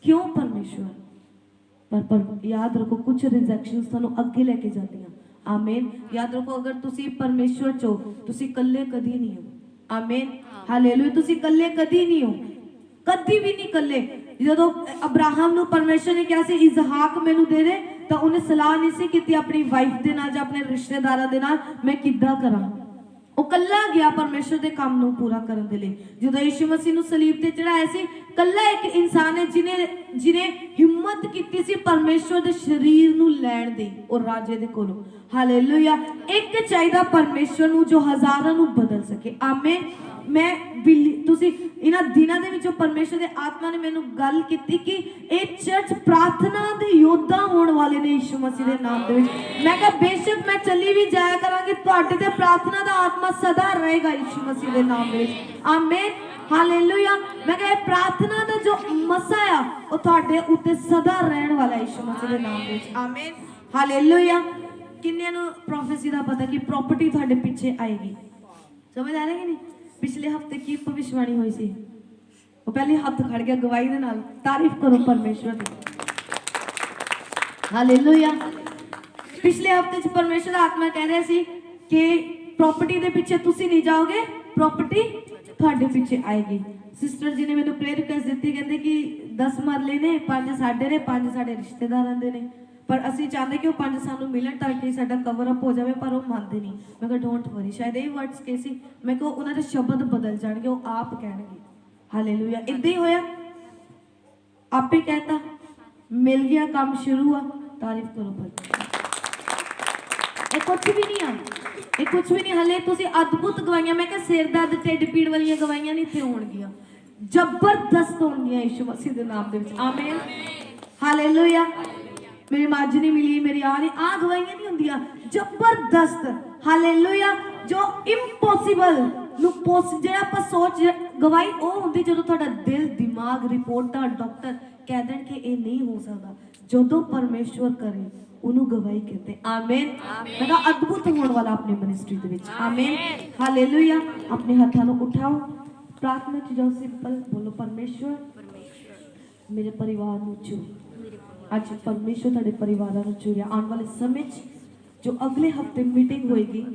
ਕਿਉਂ ਪਰਮੇਸ਼ਵਰ? ਪਰ ਯਾਦ ਰੱਖੋ ਕੁਝ ਰਿਜੈਕਸ਼ਨਸ ਤੁਹਾਨੂੰ ਅੱਗੇ ਲੈ ਕੇ ਜਾਂਦੀਆਂ। ਆਮੀਨ। ਯਾਦ ਰੱਖੋ ਅਗਰ ਤੁਸੀਂ ਪਰਮੇਸ਼ਵਰ 'ਚ ਹੋ, ਤੁਸੀਂ ਇਕੱਲੇ ਕਦੀ ਨਹੀਂ ਹੋ। ਆਮੀਨ। ਹਾਲੇਲੂਇਆ। ਤੁਸੀਂ ਇਕੱਲੇ ਕਦੀ ਨਹੀਂ ਹੋ, ਕਦੀ ਵੀ ਨਹੀਂ ਇਕੱਲੇ। ਜਦੋਂ ਅਬਰਾਹਮ ਨੂੰ ਪਰਮੇਸ਼ਵਰ ਨੇ ਕਿਹਾ ਸੀ ਇਜ਼ਹਾਕ ਮੈਨੂੰ ਦੇ ਦੇ, ਤਾਂ ਉਹਨੇ ਸਲਾਹ ਨਹੀਂ ਸੀ ਕੀਤੀ ਆਪਣੀ ਵਾਈਫ ਦੇ ਨਾਲ ਜਾਂ ਆਪਣੇ ਰਿਸ਼ਤੇਦਾਰਾਂ ਦੇ ਨਾਲ, ਮੈਂ ਕਿੱਦਾਂ ਕਰਾਂ। ਉਹ ਕੱਲਾ ਗਿਆ ਪਰਮੇਸ਼ਵਰ ਦੇ ਕੰਮ ਨੂੰ ਪੂਰਾ ਕਰਨ ਦੇ ਲਈ। ਜਦੋਂ ਯਿਸੂ ਮਸੀਹ ਨੂੰ ਸਲੀਬ ਤੇ ਚੜਾਇਆ ਸੀ, ਕੱਲਾ ਇੱਕ ਇਨਸਾਨ ਹੈ ਜਿਹਨੇ ਹਿੰਮਤ ਕੀਤੀ ਸੀ ਪਰਮੇਸ਼ਵਰ ਦੇ ਸਰੀਰ ਨੂੰ ਲੈਣ ਦੀ, ਉਹ ਰਾਜੇ ਦੇ ਕੋਲੋਂ। ਹਾਲੇਲੂਇਆ। ਇੱਕ ਚਾਹੀਦਾ ਪਰਮੇਸ਼ਵਰ ਨੂੰ ਜੋ ਹਜ਼ਾਰਾਂ ਨੂੰ ਬਦਲ ਸਕੇ। ਆਮੀਨ। ਤੁਸੀਂ ਇਹਨਾਂ ਦਿਨਾਂ ਦੇ ਵਿੱਚ ਪਰਮੇਸ਼ਵਰ ਦੇ ਆਤਮਾ ਨੇ ਮੈਨੂੰ ਗੱਲ ਕੀਤੀ ਕਿ ਇਹ ਚਰਚ ਪ੍ਰਾਰਥਨਾ ਦੇ ਯੋਧਾ ਹੋਣ ਵਾਲੇ ਨੇ ਯਿਸੂ ਮਸੀਹ ਦੇ ਨਾਮ ਦੇ ਵਿੱਚ। ਮੈਂ ਕਿਹਾ ਬੇਸ਼ੱਕ ਮੈਂ ਚੱਲੀ ਵੀ ਜਾਇਆ ਕਰਾਂਗੀ, ਤੁਹਾਡੇ ਤੇ ਪ੍ਰਾਰਥਨਾ ਦਾ ਆਤਮਾ ਸਦਾ ਰਹੇਗਾ ਯਿਸੂ ਮਸੀਹ ਦੇ ਨਾਮ ਦੇ ਵਿੱਚ। ਆਮੀਨ। ਹਾਲੇਲੂਇਆ। ਮੈਂ ਕਿਹਾ ਇਹ ਪ੍ਰਾਰਥਨਾ ਦਾ ਜੋ ਮਸਾ ਆ ਉਹ ਤੁਹਾਡੇ ਉੱਤੇ ਸਦਾ ਰਹਿਣ ਵਾਲਾ ਯਿਸੂ ਮਸੀਹ ਦੇ ਨਾਮ ਦੇ ਵਿੱਚ। ਆਮੀਨ। ਹਾਲੇਲੂਇਆ। ਕਿੰਨਿਆਂ ਨੂੰ ਪ੍ਰੋਫੈਸੀ ਦਾ ਪਤਾ ਕਿ ਪ੍ਰਾਪਰਟੀ ਤੁਹਾਡੇ ਪਿੱਛੇ ਆਏਗੀ? ਸਮਝ ਆ ਰਹੀ ਕਿ ਨਹੀਂ? ਪਿਛਲੇ ਹਫਤੇ ਕੀ ਭਵਿਸ਼ਵਾਣੀ ਹੋਈ ਸੀ? ਉਹ ਪਹਿਲੇ ਹੱਥ ਖੜ ਗਿਆ ਗਵਾਹੀ ਦੇ ਨਾਲ। ਤਾਰੀਫ ਕਰੋ ਪਰਮੇਸ਼ਵਰ ਦੀ। ਹਾਲੇਲੂਇਆ। ਪਿਛਲੇ ਹਫਤੇ ਚ ਪਰਮੇਸ਼ਵਰ ਆਤਮਾ ਕਹਿ ਰਿਹਾ ਸੀ ਕਿ ਪ੍ਰਾਪਰਟੀ ਦੇ ਪਿੱਛੇ ਤੁਸੀਂ ਨਹੀਂ ਜਾਓਗੇ, ਪ੍ਰਾਪਰਟੀ ਤੁਹਾਡੇ ਪਿੱਛੇ ਆਏਗੀ। ਸਿਸਟਰ ਜੀ ਨੇ ਮੈਨੂੰ ਪ੍ਰੇਅਰ ਰਿਕਵੈਸਟ ਦਿੱਤੀ, ਕਹਿੰਦੇ ਕਿ 10 ਮਰਲੇ ਨੇ, 5 ਸਾਡੇ ਨੇ, 5 ਸਾਡੇ ਰਿਸ਼ਤੇਦਾਰਾਂ ਦੇ ਨੇ, ਪਰ ਅਸੀਂ ਚਾਹੁੰਦੇ ਕਿ ਉਹ 5 ਸਾਨੂੰ ਮਿਲਣ ਤਾਂ ਕਿ ਸਾਡਾ ਕਵਰ ਅਪ ਹੋ ਜਾਵੇ, ਪਰ ਉਹ ਮੰਨਦੇ ਨਹੀਂ। ਮੈਂ ਕਿਹਾ ਡੋਂਟ ਵਰੀ, ਸ਼ਾਇਦ ਇਹ ਵਰਡਸ ਕਹੇ ਸੀ। ਮੈਂ ਕਿਹਾ ਉਹਨਾਂ ਦੇ ਸ਼ਬਦ ਬਦਲ ਜਾਣਗੇ, ਉਹ ਆਪ ਕਹਿਣਗੇ। ਹਾਲੇਲੂਇਆ। ਇੱਦਾਂ ਹੀ ਹੋਇਆ, ਆਪੇ ਕਹਿਤਾ, ਮਿਲ ਗਿਆ, ਕੰਮ ਸ਼ੁਰੂ ਆ। ਤਾਰੀਫ ਕਰੋ ਭਾਈ। ਇਹ ਕੁਝ ਵੀ ਨਹੀਂ ਆ, ਇਹ ਕੁਝ ਵੀ ਨਹੀਂ। ਹਲੇ ਤੁਸੀਂ ਅਦਭੁਤ ਗਵਾਈਆਂ, ਮੈਂ ਕਿਹਾ ਸਿਰ ਦਰਦ, ਢਿੱਡ ਪੀੜ ਵਾਲੀਆਂ ਗਵਾਈਆਂ ਨਹੀਂ ਇੱਥੇ ਹੋਣਗੀਆਂ, ਜ਼ਬਰਦਸਤ ਹੋਣਗੀਆਂ ਯਿਸੂ ਮਸੀਹ ਦੇ ਨਾਮ ਦੇ ਵਿੱਚ। ਆਮੀਨ। ਹਾਲੇਲੂਇਆ। ਮੇਰੀ ਮੱਝ ਨਹੀਂ ਮਿਲੀ, ਮੇਰੀ ਆ ਗਵਾਈਆਂ ਨਹੀਂ ਹੁੰਦੀਆਂ, ਜ਼ਬਰਦਸਤ। ਹਾਲੇਲੂਇਆ। ਜੋ ਇੰਪੋਸੀਬਲ ਨੂੰ ਜਿਹੜਾ ਆਪਾਂ ਸੋਚ, ਗਵਾਹੀ ਉਹ ਹੁੰਦੀ ਜਦੋਂ ਤੁਹਾਡਾ ਦਿਲ, ਦਿਮਾਗ, ਰਿਪੋਰਟਾਂ, ਡਾਕਟਰ ਕਹਿ ਦੇਣ ਕਿ ਇਹ ਨਹੀਂ ਹੋ ਸਕਦਾ। ਜਦੋਂ ਪਰਮੇਸ਼ਵਰ ਕਰੇ ਉਹਨੂੰ ਗਵਾਹੀ ਕਹਿੰਦੇ। ਆਮੀਨ। ਮੈਂ ਕਿਹਾ ਅਦਭੁਤ ਹੋਣ ਵਾਲਾ ਆਪਣੀ ਮਿਨਿਸਟਰੀ ਦੇ ਵਿੱਚ। ਆਮੀਨ। ਹਾਲੇਲੂਇਆ। ਆਪਣੇ ਹੱਥਾਂ ਨੂੰ ਉਠਾਓ, ਪ੍ਰਾਰਥਨਾ ਚ ਜਾਓ, ਸਿੰਪਲ ਬੋਲੋ ਪਰਮੇਸ਼ਵਰ ਮੇਰੇ ਪਰਿਵਾਰ ਨੂੰ ਚੁਣ। ਅੱਜ ਪਰਮੇਸ਼ਵਰ ਤੁਹਾਡੇ ਪਰਿਵਾਰਾਂ ਨੂੰ ਚੁਣਿਆ। ਆਉਣ ਵਾਲੇ ਸਮੇਂ 'ਚ ਜੋ ਅਗਲੇ ਹਫਤੇ ਮੀਟਿੰਗ ਹੋਏਗੀ,